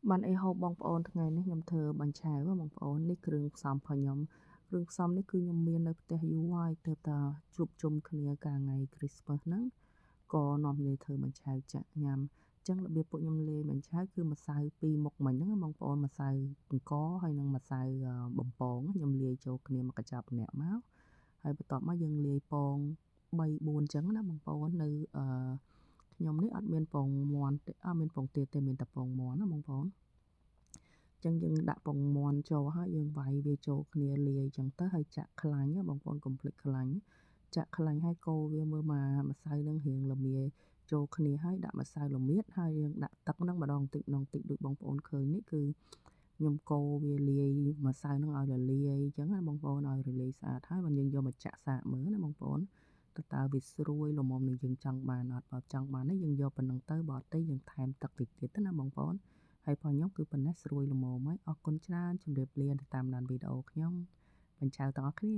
Bạn ấy hộp bong ổnថ្ងៃនេះខ្ញុំធ្វើបាញ់ឆែវបងប្អូននេះគ្រឿងផ្សំរបស់ខ្ញុំគ្រឿងផ្សំនេះគឺខ្ញុំមាននៅផ្ទះយូរហើយទើបតែជួបជុំគ្នាកាលថ្ងៃ Christmas ហ្នឹងក៏នាំគ្នាធ្វើបាញ់ឆែវចាក់ញ៉ាំអញ្ចឹងរបៀបពួកខ្ញុំលាយបាញ់ឆែវគឺម្សៅពីរមុខមិញហ្នឹងបងប្អូនម្សៅអង្គហើយនិងម្សៅបំពងខ្ញុំលាយចូលគ្នាមកកញ្ចប់ម្នាក់មកហើយបន្ទាប់មកយើងលាយពង3 4អញ្ចឹងណាបងប្អូននៅខ្ញុំនេះអត់មានពងមាន់ទេអត់មានពងទាទេមានតែពងមាន់ណាបងប្អូនចឹងយើងដាក់ពងមាន់ចូលហើយយើងវាយវាចូលគ្នាលាយចឹងទៅហើយចាក់ខ្លាញ់បងប្អូនកុំភ្លេចខ្លាញ់ចាក់ខ្លាញ់ហើយកូរវាមើលមកម្សៅនឹងរៀងល្មាចូលគ្នាហើយដាក់ម្សៅល្មៀតហើយយើងដាក់ទឹកនឹងម្ដងតិចដូចបងប្អូនឃើញនេះគឺខ្ញុំកូរវាលាយម្សៅនឹងឲ្យរលាយចឹងណាបងប្អូនឲ្យរលាយស្អាតហើយបើយើងយកមកចាក់សាកមើលណាបងប្អូនតើវាស្រួយល្មមនឹងយើងចង់បានអត់បើចង់បានយើងយកប៉ុណ្ណឹងទៅបើអត់ទេយើងថែមទឹកតិចទៀតណាបងប្អូនហើយផងខ្ញុំគឺប៉ុណ្ណេះស្រួយល្មមហើយអរគុណច្រើនជម្រាបលាទៅតាមដានវីដេអូខ្ញុំបញ្ចៅទាំងអស់គ្នា